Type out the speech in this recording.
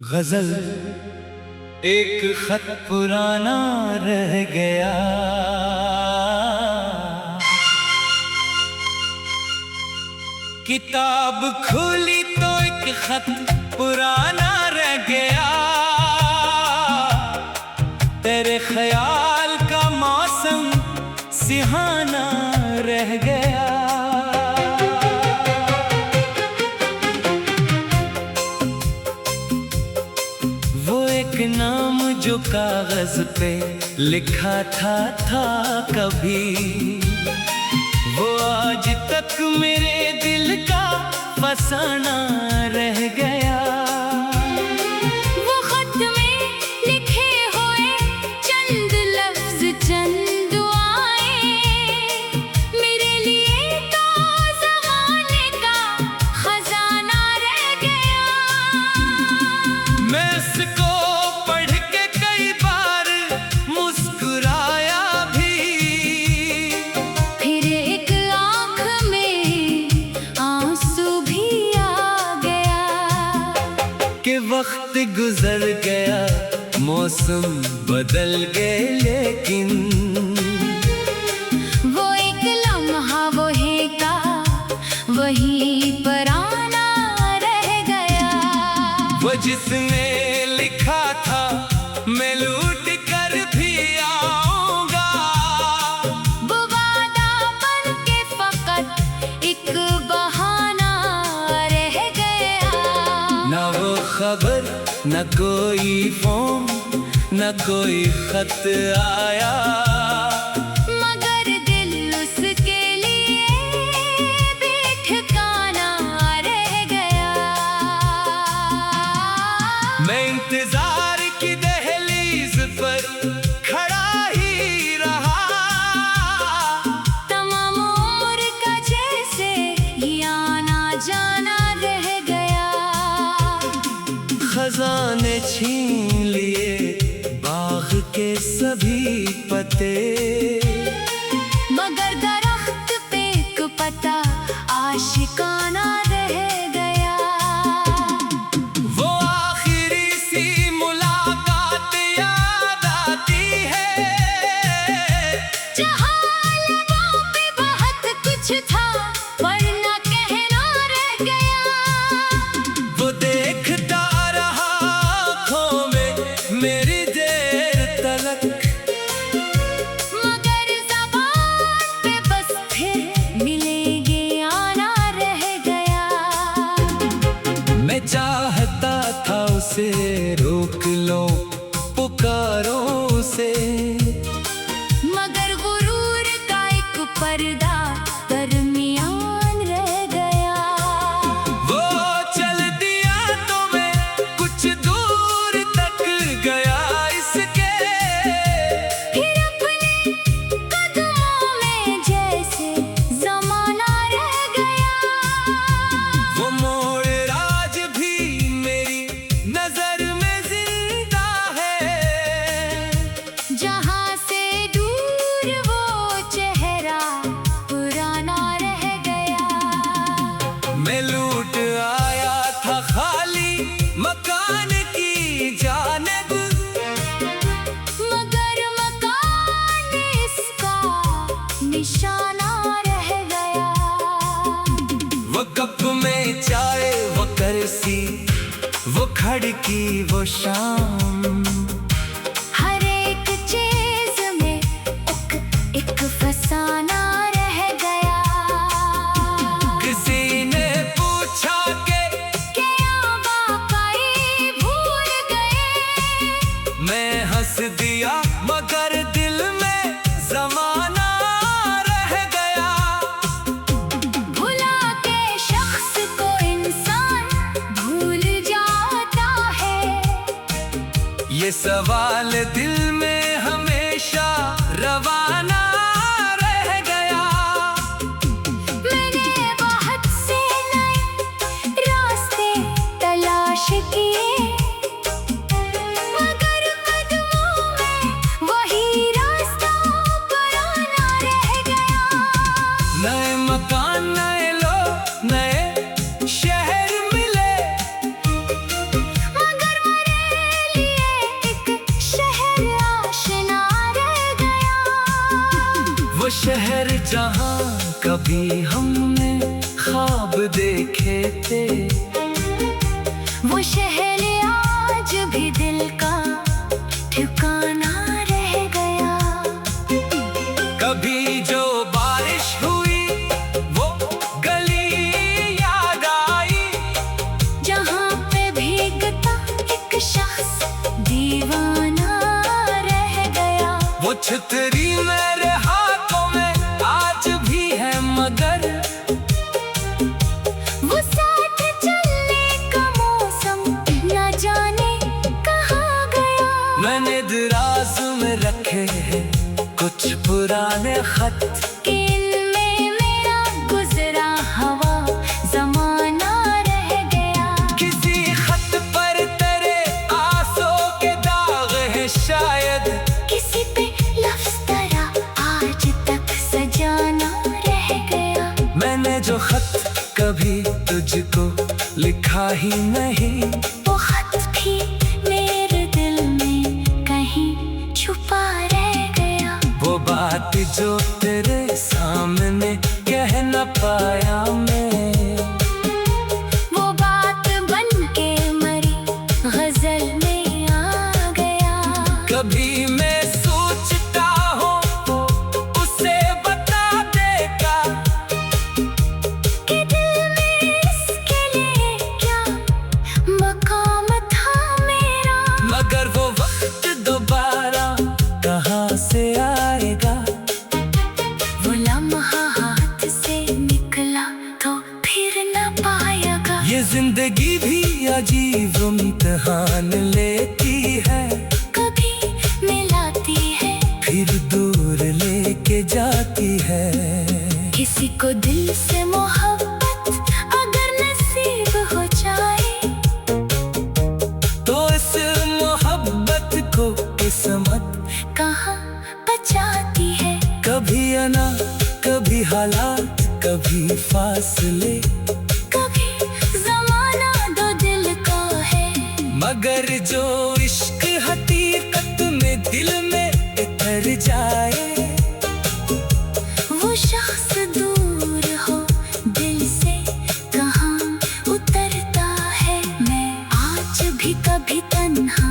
गजल एक खत पुराना रह गया, किताब खोली तो एक खत पुराना रह गया। तेरे ख्याल का मौसम सुहाना रह गया। वो एक नाम जो कागज पे लिखा था कभी, वो आज तक मेरे दिल का फसाना रह गया। वो खत में लिखे हुए चंद लफ्ज, चंद दुआएं, मेरे लिए तो ज़माने का खजाना रह गया। मैं इसको पढ़ के कई बार मुस्कुराया भी, फिर एक आँख में आंसू भी आ गया। कि वक्त गुजर गया, मौसम बदल गए, लेकिन वो एक लम्हा वो है का वही पराना रह गया। वो जिसने लिखा था मैं लूट कर भी आऊंगा, वो वादा बन के फकत एक बहाना रह गया। ना वो खबर, न कोई फोन, न कोई खत आया, मगर दिल उसके लिए बेठिकाना रह गया। मैं इंतजार की दहलीज पर खड़ा ही रहा, तमाम उम्र का जैसे ही आना जाना रह गया। खजाने छीन लिए बाग के सभी पत्ते, मगर दरख्त पे एक पत्ता आशिकाना रह गया। वो आखिरी सी मुलाकात याद आती है, जहाँ लबों पे बहुत कुछ था वरना कहना रह गया। वो देखता रहा आँखों में मेरी देर तलक, मगर ज़बान पे बस फिर मिलेंगे आना रह गया। मैं चाहता था उसे रोक लो, पुकारो उसे, मगर गुरूर का एक पर्दा दरमियान रह गया। वो चल दिया तो मैं कुछ दूर तक गया इसके, फिर अपने कदमों में जैसे ज़माना रह गया। वो मोड़ आज भी मेरी नजर में जिंदा है, जहाँ से दूर वो चेहरा पुराना रह गया। मैं लूट आया था खाली मकान की जानिब, मगर मकान इसका निशाना रह गया। वो कप में चाय, वो करसी, वो खड़की, वो शाम, हर एक चीज में एक फसाना रह गया। किसी ने पूछा कि क्या वाकई भूल गए? मैं हंस दिया, मगर दिल में ज़माना रह गया। भुला के शख्स को इंसान भूल जाता है। ये सवाल दिल में हमेशा रवाना रह गया। मैंने बहुत से नए रास्ते तलाश किए, मगर कदमों में वही रास्ता पुराना रह गया। नए मकान, नए लोग, नए शहर मिले, मगर शहर जहाँ कभी हमने ख्वाब देखे थे, वो शहर आज भी दिल का ठिकाना रह गया। कभी जो बारिश हुई वो गली याद आई, जहाँ पे भीगता एक शख्स दीवाना रह गया। वो छतरी मेरे हाथों में आज भी है, मगर वो साथ चलने का मौसम न जाने कहाँ गया। मैंने दराज में रखे हैं कुछ पुराने खत, कि इनमें मेरा गुजरा हवा जमाना रह गया। किसी खत पर तेरे आंसू के दाग है शायद, किसी पे लफ्ज़ तेरा आज तक सजाना रह गया। मैंने जो खत कभी तुझको लिखा ही नहीं, वो खत भी मेरे दिल में कहीं छुपा रह गया। वो बात जो तेरे सामने कह न पाया मैं, वो बात बन के मरी गजल में आ गया। कभी मैं सोचता हूँ उसे बता देगा, कि दिल में इसके लिए क्या मकाम था मेरा। मगर वो वक्त दोबारा कहाँ से आएगा। वो लम्हा हाथ से निकला तो फिर न पाएगा। ये जिंदगी भी अजीब इम्तिहान लेती है, कभी मिलाती है फिर दूर लेके जाती है। किसी को दिल से मोहब्बत अगर नसीब हो जाए, तो इस मोहब्बत को किस्मत कहाँ बचाती है। कभी अना कभी हालात कभी फासले, कभी जमाना दो दिल का है, मगर जो इश्क हकीकत में दिल में उतर जाए, वो शख्स दूर हो दिल से कहाँ उतरता है। मैं आज भी कभी तन्हा